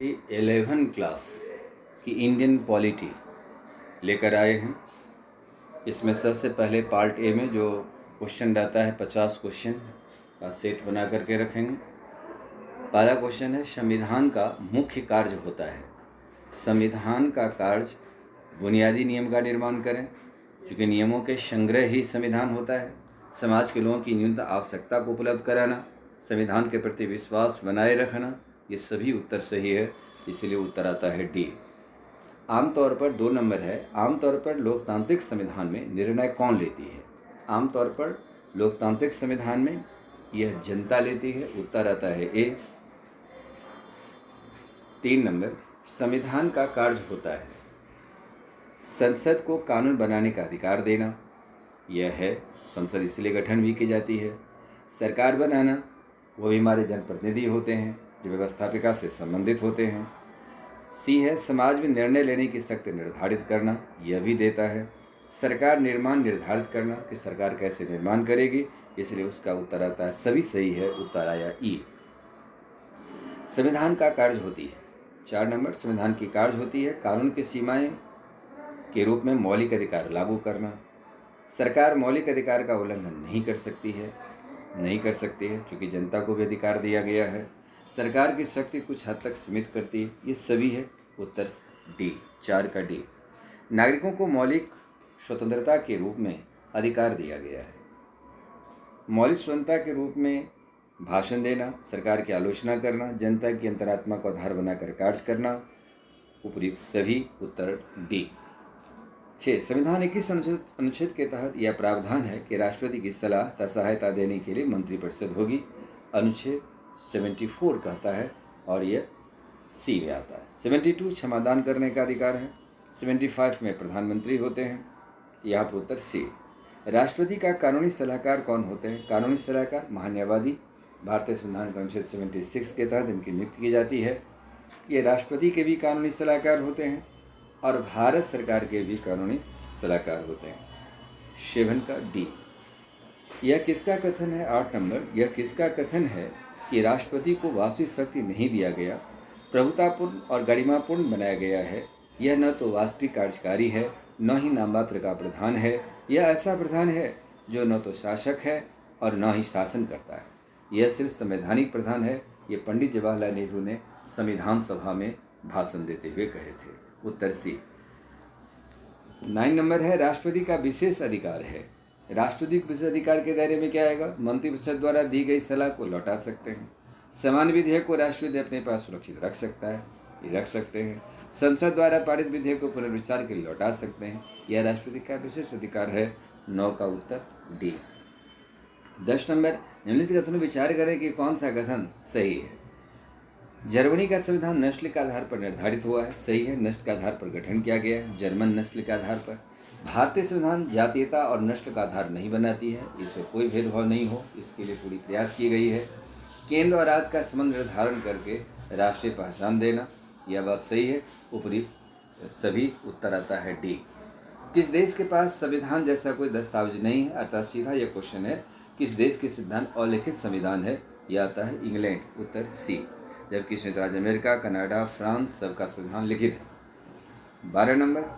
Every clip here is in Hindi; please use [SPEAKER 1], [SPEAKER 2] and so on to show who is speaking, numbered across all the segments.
[SPEAKER 1] 11 क्लास की इंडियन पॉलिटी लेकर आए हैं। इसमें सबसे पहले पार्ट ए में जो क्वेश्चन रहता है 50 क्वेश्चन का सेट बना करके रखेंगे। पहला क्वेश्चन है, संविधान का मुख्य कार्य होता है। संविधान का कार्य बुनियादी नियम का निर्माण करें, क्योंकि नियमों के संग्रह ही संविधान होता है। समाज के लोगों की न्यूनतम आवश्यकता को उपलब्ध कराना, संविधान के प्रति विश्वास बनाए रखना, ये सभी उत्तर सही है, इसलिए उत्तर आता है डी। आमतौर पर 2 नंबर है, आमतौर पर लोकतांत्रिक संविधान में निर्णय कौन लेती है? आमतौर पर लोकतांत्रिक संविधान में यह जनता लेती है, उत्तर आता है ए। 3 नंबर, संविधान का कार्य होता है संसद को कानून बनाने का अधिकार देना, यह है संसद इसलिए गठन भी की जाती है। सरकार बनाना, वो भी हमारे जनप्रतिनिधि होते हैं जो व्यवस्थापिका से संबंधित होते हैं। सी है समाज में निर्णय लेने की शक्ति निर्धारित करना, यह भी देता है। सरकार निर्माण निर्धारित करना कि सरकार कैसे निर्माण करेगी, इसलिए उसका उत्तर आता है सभी सही है, उत्तर आया ई। संविधान का कार्य होती है 4 नंबर, संविधान की कार्य होती है कानून की सीमाएं के रूप में मौलिक अधिकार लागू करना। सरकार मौलिक अधिकार का उल्लंघन नहीं कर सकती है क्योंकि जनता को भी अधिकार दिया गया है। सरकार की शक्ति कुछ हद तक सीमित करती है, ये सभी है, उत्तर डी, 4 का डी। नागरिकों को मौलिक स्वतंत्रता के रूप में अधिकार दिया गया है। मौलिक स्वतंत्रता के रूप में भाषण देना, सरकार की आलोचना करना, जनता की अंतरात्मा को आधार बनाकर कार्य करना, उपयुक्त सभी, उत्तर डी। 6, संविधान 21 अनुच्छेद के तहत यह प्रावधान है कि राष्ट्रपति की सलाह तथा सहायता देने के लिए मंत्रिपरिषद होगी, अनुच्छेद 74 कहता है और यह सी में आता है। 72, क्षमादान करने का अधिकार है। 75 में प्रधानमंत्री होते हैं, यहाँ पर उत्तर सी। राष्ट्रपति का कानूनी सलाहकार कौन होते हैं? कानूनी सलाहकार महान्यायवादी, भारतीय संविधान का अनुच्छेद 76 के तहत इनकी नियुक्ति की जाती है। ये राष्ट्रपति के भी कानूनी सलाहकार होते हैं और भारत सरकार के भी कानूनी सलाहकार होते हैं। 7 का डी। यह किसका कथन है? 8 नंबर, यह किसका कथन है कि राष्ट्रपति को वास्तविक शक्ति नहीं दिया गया, प्रभुतापूर्ण और गरिमापूर्ण बनाया गया है। यह न तो वास्तविक कार्यकारी है, न ही नाममात्र का प्रधान है। यह ऐसा प्रधान है जो न तो शासक है और न ही शासन करता है। यह सिर्फ संवैधानिक प्रधान है। ये पंडित जवाहरलाल नेहरू ने संविधान सभा में भाषण देते हुए कहे थे, उत्तर सी। 9 नंबर है, राष्ट्रपति का विशेष अधिकार है। राष्ट्रपति के विशेष अधिकार के दायरे में क्या आएगा? मंत्रिपरिषद द्वारा दी गई सलाह को लौटा सकते हैं। समान विधेयक को राष्ट्रपति अपने पास सुरक्षित रख सकता है, ये रख सकते हैं। संसद द्वारा पारित विधेयक को पुनर्विचार के लिए लौटा सकते हैं। यह राष्ट्रपति का विशेष अधिकार है, 9 का उत्तर डी। 10 नंबर, निम्नलिखित कथनों विचार करें कि कौन सा कथन सही है। जर्मनी का संविधान नस्ल के आधार पर निर्धारित हुआ है, सही है, नस्ल के आधार पर गठन किया गया है, जर्मन नस्ल के आधार पर। भारतीय संविधान जातीयता और नस्ल का आधार नहीं बनाती है, इसमें कोई भेदभाव नहीं हो, इसके लिए पूरी प्रयास की गई है। केंद्र और राज्य का संबंध निर्धारण करके राष्ट्रीय पहचान देना, यह बात सही है, उपयुक्त सभी, उत्तर आता है डी। किस देश के पास संविधान जैसा कोई दस्तावेज नहीं है? अर्थात सीधा यह क्वेश्चन है, किस देश के संविधान अलिखित संविधान है? यह आता है इंग्लैंड, उत्तर सी। जबकि संयुक्त राज्य अमेरिका, कनाडा, फ्रांस सबका संविधान लिखित है। 12 नंबर,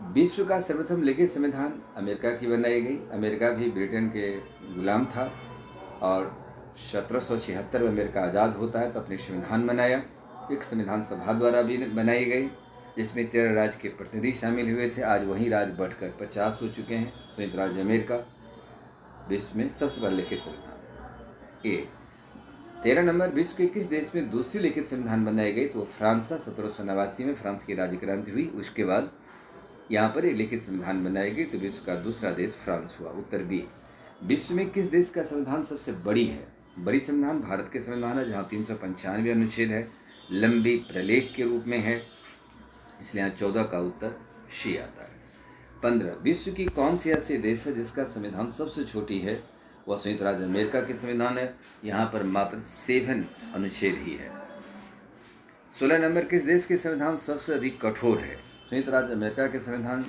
[SPEAKER 1] विश्व का सर्वप्रथम लिखित संविधान अमेरिका की बनाई गई। अमेरिका भी ब्रिटेन के गुलाम था और 1776 में अमेरिका आज़ाद होता है तो अपने संविधान बनाया। एक संविधान सभा द्वारा भी बनाई गई, जिसमें 13 राज्य के प्रतिनिधि शामिल हुए थे। आज वही राज्य बढ़कर 50 हो चुके हैं। संयुक्त राज्य अमेरिका विश्व में सबसे बड़ा लिखित संविधान। ए। 13 नंबर, विश्व के किस देश में दूसरी लिखित संविधान बनाई गई? तो फ्रांस था। 1789 में फ्रांस की राज्य क्रांति हुई, उसके बाद यहाँ पर एक लिखित संविधान बनाई गई, तो विश्व का दूसरा देश फ्रांस हुआ, उत्तर बी। विश्व में किस देश का संविधान सबसे बड़ी है? बड़ी संविधान भारत के संविधान है, जहाँ 395 अनुच्छेद है, लंबी प्रलेख के रूप में है, इसलिए यहाँ 14 का उत्तर शी आता है। 15, विश्व की कौन सी ऐसी देश है जिसका संविधान सबसे छोटी है? वह संयुक्त राज्य अमेरिका के संविधान है, यहाँ पर मात्र 7 अनुच्छेद ही है। 16 नंबर, किस देश के संविधान सबसे अधिक कठोर है? संयुक्त राज्य अमेरिका के संविधान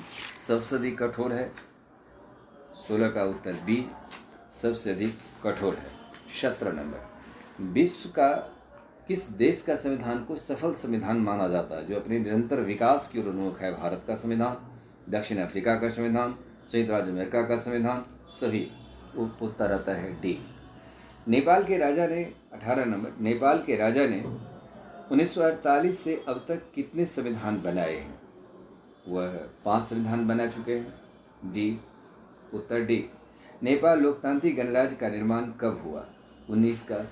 [SPEAKER 1] सबसे अधिक कठोर है, 16 का उत्तर बी, सबसे अधिक कठोर है। 17 नंबर, विश्व का किस देश का संविधान को सफल संविधान माना जाता है जो अपने निरंतर विकास की ओर उन्मुख है? भारत का संविधान, दक्षिण अफ्रीका का संविधान, संयुक्त राज्य अमेरिका का संविधान, सभी। उत्तर आता है डी। नेपाल के राजा ने 18 नंबर, नेपाल के राजा ने 1948 से अब तक कितने संविधान बनाए हैं? वह 5 संविधान बना चुके हैं। डी, उत्तर डी। नेपाल लोकतांत्रिक गणराज्य का निर्माण कब हुआ? 19 का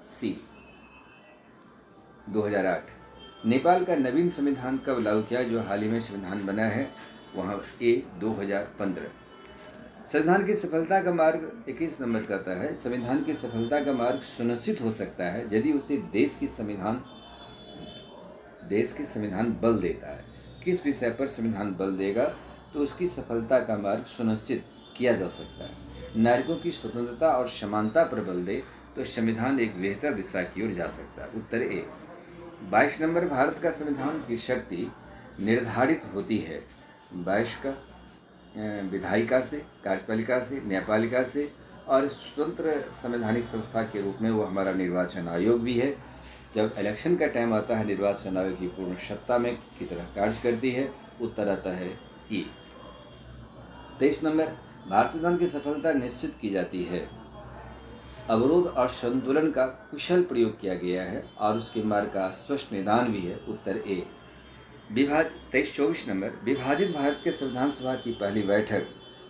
[SPEAKER 1] सी, 2008। नेपाल का नवीन संविधान कब लागू किया जो हाल ही में संविधान बना है? वहाँ ए, 2015। संविधान की सफलता का मार्ग 21 नंबर कहता है, संविधान की सफलता का मार्ग सुनिश्चित हो सकता है यदि उसे देश की संविधान बल देता है। किस विषय पर संविधान बल देगा तो उसकी सफलता का मार्ग सुनिश्चित किया जा सकता है। नागरिकों की स्वतंत्रता और समानता पर बल दे तो संविधान एक बेहतर दिशा की ओर जा सकता है। उत्तर ए। 22 नंबर, भारत का संविधान की शक्ति निर्धारित होती है 22 का विधायिका से, कार्यपालिका से, न्यायपालिका से और स्वतंत्र संवैधानिक संस्था के रूप में वो हमारा निर्वाचन आयोग भी है। जब इलेक्शन का टाइम आता है निर्वाचन आयोग की पूर्ण सत्ता में की तरह कार्य करती है। उत्तर आता है ई। 23 नंबर, भारत संविधान की सफलता निश्चित की जाती है अवरोध और संतुलन का कुशल प्रयोग किया गया है और उसके मार्ग का स्पष्ट निदान भी है। उत्तर ए। 24 नंबर, विभाजित भारत के संविधान सभा की पहली बैठक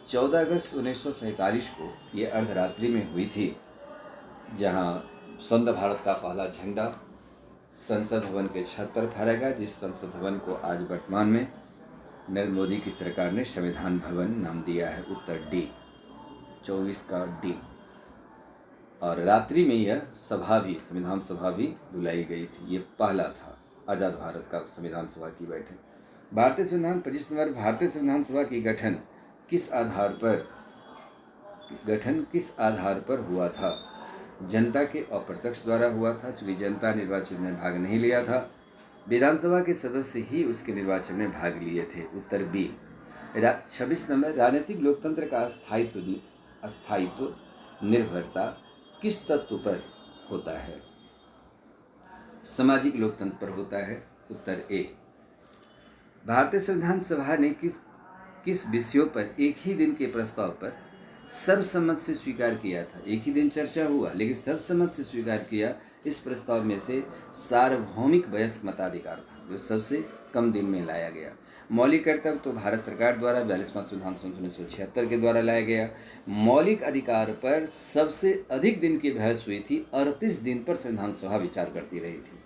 [SPEAKER 1] 14 अगस्त 1947 को ये अर्धरात्रि में हुई थी, जहां स्वतंत्र भारत का पहला झंडा संसद भवन के छत पर फहराएगा, जिस संसद भवन को आज वर्तमान में नरेंद्र मोदी की सरकार ने संविधान भवन नाम दिया है। उत्तर डी, 24 का डी। और रात्रि में यह सभा भी, संविधान सभा भी बुलाई गई थी। ये पहला था आज़ाद भारत का संविधान सभा की बैठक। भारतीय संविधान 25 नंबर, भारतीय संविधान सभा की गठन किस आधार पर हुआ था? जनता के अप्रत्यक्ष द्वारा हुआ था, चूँकि जनता निर्वाचन में भाग नहीं लिया था। विधानसभा के सदस्य ही उसके निर्वाचन में भाग लिए थे। उत्तर बी। 26 नंबर, राजनीतिक लोकतंत्र का अस्थायित्व निर्भरता किस तत्व पर होता है? सामाजिक लोकतंत्र पर होता है। उत्तर ए। भारतीय संविधान सभा ने किस विषयों पर एक ही दिन के प्रस्ताव पर सर्वसम्मत से स्वीकार किया था? एक ही दिन चर्चा हुआ लेकिन सर्वसम्मत से स्वीकार किया। इस प्रस्ताव में से सार्वभौमिक वयस्क मताधिकार था जो सबसे कम दिन में लाया गया। मौलिक कर्तव्य तो भारत सरकार द्वारा 42वां संविधान 1976 के द्वारा लाया गया। मौलिक अधिकार पर सबसे अधिक दिन की बहस हुई थी, 38 दिन पर संविधान सभा विचार करती रही थी।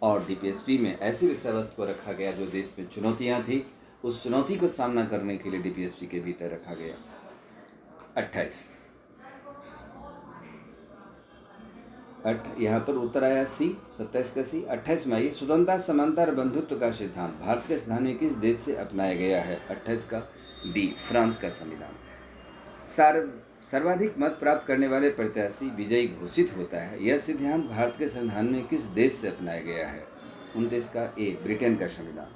[SPEAKER 1] और डीपीएसपी में ऐसी विषय वस्तु को रखा गया जो देश में चुनौतियां थी, उस चुनौती को सामना करने के लिए डीपीएसपी के भीतर रखा गया। 28 यहाँ पर उत्तर आया सी, 27 का सी। 28 में आइए, स्वतंत्रता, समानता और बंधुत्व का सिद्धांत भारत के संविधान में किस देश से अपनाया गया है? 28 का डी, फ्रांस का संविधान। सर्वाधिक मत प्राप्त करने वाले प्रत्याशी विजयी घोषित होता है, यह सिद्धांत भारत के संविधान में किस देश से अपनाया गया है? 29 का ए, ब्रिटेन का संविधान।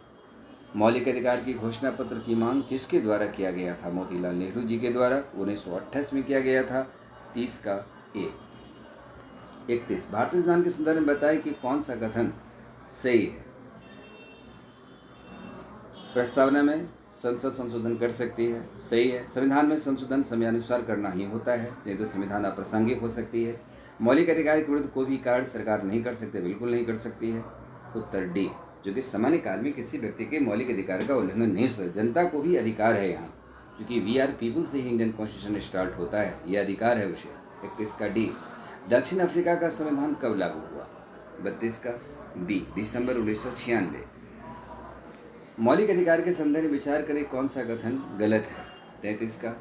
[SPEAKER 1] मौलिक अधिकार की घोषणा पत्र की मांग किसके द्वारा किया गया था? मोतीलाल नेहरू जी के द्वारा 1928 में किया गया था। 30 का ए। 31, भारतीय संविधान के संदर्भ में बताएं कि कौन सा कथन सही है? प्रस्तावना में संसद संशोधन कर सकती है, सही है। संविधान में संशोधन समयानुसार करना ही होता है, नहीं तो संविधान अप्रासंगिक हो सकती है। मौलिक अधिकार के विरुद्ध कोई भी कार्य सरकार नहीं कर सकती, बिल्कुल नहीं कर सकती है। उत्तर डी, जो कि सामान्य काल में किसी व्यक्ति के मौलिक अधिकार का उल्लंघन नहीं हो सकता। जनता को भी अधिकार है यहाँ, क्योंकि वी आर पीपल से ही इंडियन कॉन्स्टिट्यूशन स्टार्ट होता है, ये अधिकार है उसे। 31 का डी, दक्षिण अफ्रीका का संविधान कब लागू हुआ? 32 का बी, दिसंबर 1996। मौलिक अधिकार के संदर्भ में विचार करें कौन सा कथन गलत है? 33 का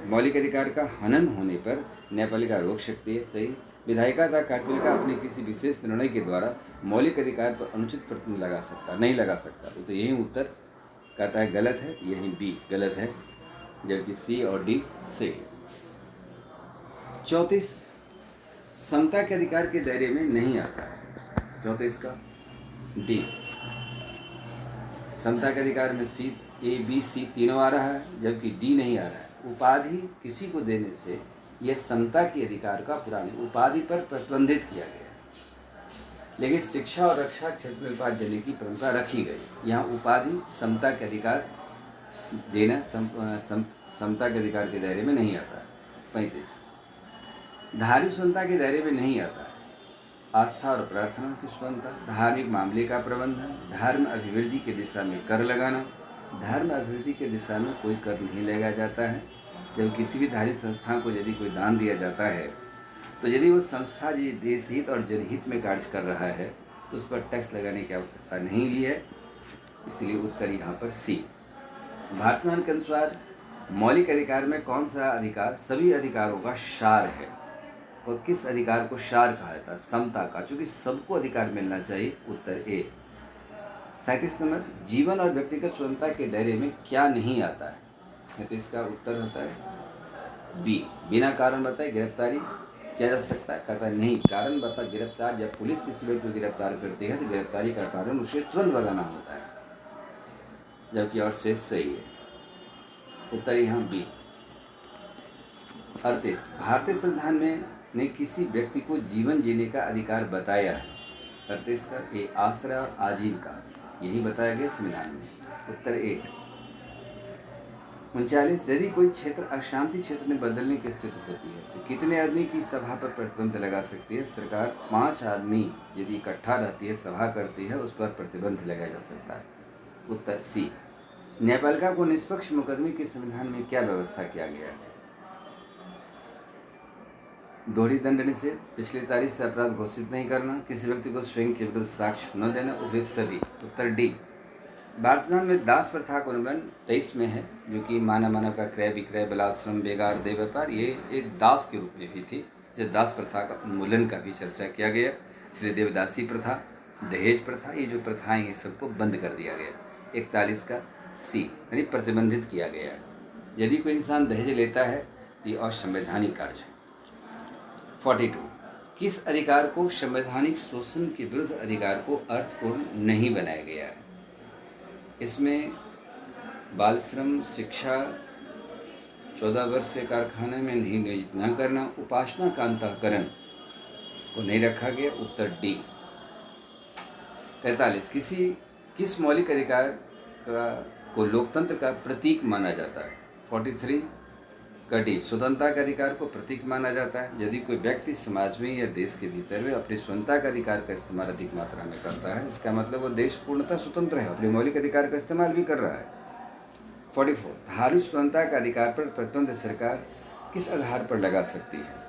[SPEAKER 1] मौलिक अधिकार का हनन होने पर न्यायपालिका रोक सकती है, सही। विधायिका तथा कार्यपालिका अपने किसी विशेष निर्णय के द्वारा मौलिक अधिकार पर अनुचित प्रतिबंध नहीं लगा सकता। तो यही उत्तर कहता है गलत है, यही बी गलत है, जबकि सी और डी सही है। 34, समता के अधिकार के दायरे में नहीं आता है। 34 का डी, समता के अधिकार में सी, ए, बी, सी तीनों आ रहा है, जबकि डी नहीं आ रहा है। उपाधि किसी को देने से यह समता के अधिकार का पुरानी उपाधि पर प्रतिबंधित किया गया है। लेकिन शिक्षा और रक्षा क्षेत्र में विवाद देने की परंपरा रखी गई। यहाँ उपाधि समता के अधिकार देना समता के अधिकार के दायरे में नहीं आता है। 35 धार्मिक स्वतंत्रता के दायरे में नहीं आता है। आस्था और प्रार्थना की स्वतंत्रता, धार्मिक मामले का प्रबंधन, धर्म अभिवृद्धि की दिशा में कर लगाना। धर्म अभिवृद्धि की दिशा में कोई कर नहीं लगाया जाता है। जब किसी भी धार्मिक संस्था को यदि कोई दान दिया जाता है तो यदि वो संस्था देश हित और जनहित में कार्य कर रहा है तो उस पर टैक्स लगाने की आवश्यकता नहीं भी है। इसलिए उत्तर यहाँ पर सी। भारत संविधान के अनुसार मौलिक अधिकार में कौन सा अधिकार सभी अधिकारों का सार है? तो किस अधिकार को सार कहा जाता है? समता का, क्योंकि सबको अधिकार मिलना चाहिए। उत्तर ए। 37 नंबर, जीवन और व्यक्तिगत स्वतंत्रता के दायरे में क्या नहीं आता है? तो इसका उत्तर होता है बी। बिना कारण बताए गिरफ्तारी किया जा सकता है? कहता है नहीं, कारण बता गिरफ्तार जब पुलिस किसी व्यक्ति को गिरफ्तार करती है तो गिरफ्तारी का कारण उसे तुरंत बताना होता है, जबकि और शेष सही है। उत्तर यहाँ बी। 38 भारतीय संविधान में ने किसी व्यक्ति को जीवन जीने का अधिकार बताया है? 38 का ए। आश्रय और आजीविका, यही बताया गया संविधान में। उत्तर ए। 39 यदि कोई क्षेत्र अशांति क्षेत्र में बदलने की स्थिति होती है तो कितने आदमी की सभा पर प्रतिबंध लगा सकती है? सरकार 5 आदमी यदि इकट्ठा रहती है, सभा करती है, उस पर प्रतिबंध लगाया जा सकता है। उत्तर सी। न्यायपालिका को निष्पक्ष मुकदमे के संविधान में क्या व्यवस्था किया गया है? दोहरी दंड निषेध, पिछली तारीख से अपराध घोषित नहीं करना, किसी व्यक्ति को स्वयं के विरुद्ध साक्ष्य न देना, उपयुक्त सभी। उत्तर डी। भारत संविधान में दास प्रथा का उल्लंघन 23 में है, जो कि मानव का क्रय विक्रय, बलाश्रम, बेगार, देह व्यापार, ये एक दास के रूप में भी थी। जो दास प्रथा का उन्मूलन का भी चर्चा किया गया। इसलिए देवदासी प्रथा, दहेज प्रथा, ये जो प्रथाएं हैं सबको बंद कर दिया गया। 41 का सी, यानी प्रतिबंधित किया गया है। यदि कोई इंसान दहेज लेता है तो ये असंवैधानिक कार्य है। 42 किस अधिकार को संवैधानिक शोषण के विरुद्ध अधिकार को अर्थपूर्ण नहीं बनाया गया है? इसमें बाल श्रम, शिक्षा, 14 वर्ष के कारखाने में नहीं नियोजित न करना, उपासना का अंतःकरण को नहीं रखा गया। उत्तर डी। 43 किस मौलिक अधिकार को लोकतंत्र का प्रतीक माना जाता है? 43 का डी। स्वतंत्रता के अधिकार को प्रतीक माना जाता है। यदि कोई व्यक्ति समाज में या देश के भीतर में अपनी स्वतंत्रता का अधिकार का इस्तेमाल अधिक मात्रा में करता है, इसका मतलब वो देश पूर्णतः स्वतंत्र है, अपने मौलिक अधिकार का इस्तेमाल भी कर रहा है। 44 धार्मिक स्वतंत्रता का अधिकार पर प्रतिबंध सरकार किस आधार पर लगा सकती है?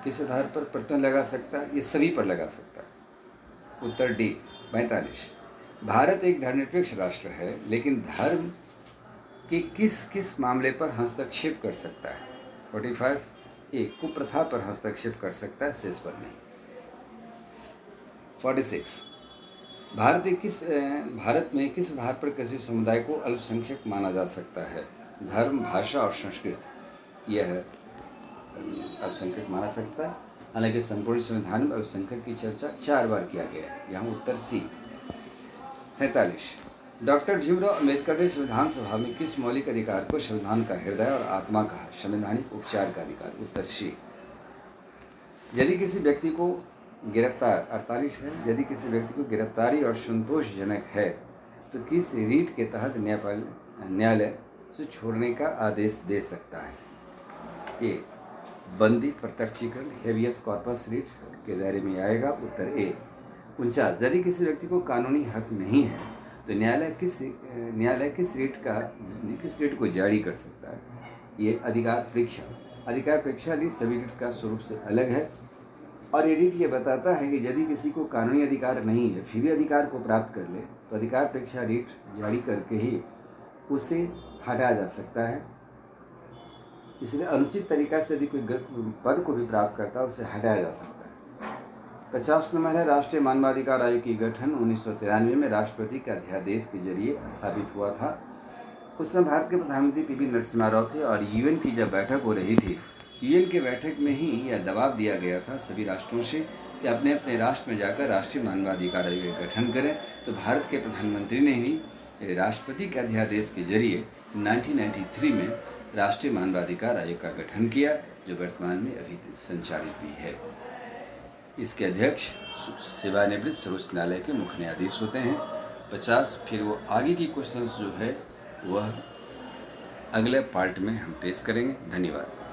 [SPEAKER 1] किस आधार पर प्रतिबंध लगा सकता है? ये सभी पर लगा सकता है। उत्तर डी। 45 भारत एक धर्मनिरपेक्ष राष्ट्र है, लेकिन धर्म कि किस मामले पर हस्तक्षेप कर सकता है? 45 ए। कुप्रथा पर हस्तक्षेप कर सकता है, शेष पर नहीं। 46 भारत में किस आधार पर किसी समुदाय को अल्पसंख्यक माना जा सकता है? धर्म, भाषा और संस्कृति, यह अल्पसंख्यक माना सकता है। हालांकि संपूर्ण संविधान में अल्पसंख्यक की चर्चा 4 बार किया गया है। यहाँ उत्तर सी। 47 डॉक्टर भीमराव अम्बेडकर ने संविधान सभा में किस मौलिक अधिकार को संविधान का हृदय और आत्मा कहा? संवैधानिक उपचार का अधिकार। उत्तर सी। यदि किसी व्यक्ति को गिरफ्तार 48 है, यदि किसी व्यक्ति को गिरफ्तारी और संतोषजनक है तो किस रीट के तहत न्यायालय से छोड़ने का आदेश दे सकता है? ए। बंदी प्रत्यक्षीकरण, हेबियस कॉर्पस रीट के दायरे में आएगा। उत्तर ए। 49 यदि किसी व्यक्ति को कानूनी हक नहीं है तो न्यायालय किस रीट को जारी कर सकता है? ये अधिकार परीक्षा रीट सभी रीट का स्वरूप से अलग है, और ये रीट ये बताता है कि यदि किसी को कानूनी अधिकार नहीं है फिर भी अधिकार को प्राप्त कर ले तो अधिकार परीक्षा रीट जारी करके ही उसे हटाया जा सकता है। इसलिए अनुचित तरीका से यदि कोई पद को भी प्राप्त करता है उसे हटाया जा सकता है। 50 नंबर है राष्ट्रीय मानवाधिकार आयोग की गठन 1993 में राष्ट्रपति के अध्यादेश के जरिए स्थापित हुआ था। उसमें भारत के प्रधानमंत्री पी.वी. नरसिम्हा राव थे, और यूएन की जब बैठक हो रही थी, यूएन के बैठक में ही यह दबाव दिया गया था सभी राष्ट्रों से कि अपने अपने राष्ट्र में जाकर राष्ट्रीय मानवाधिकार आयोग का गठन करें। तो भारत के प्रधानमंत्री ने भी राष्ट्रपति के अध्यादेश के जरिए 1993 में राष्ट्रीय मानवाधिकार आयोग का गठन किया, जो वर्तमान में अभी संचालित भी है। इसके अध्यक्ष सेवानिवृत्त सर्वोच्च न्यायालय के मुख्य न्यायाधीश होते हैं। 50 फिर वो आगे की क्वेश्चंस जो है वह अगले पार्ट में हम पेश करेंगे। धन्यवाद।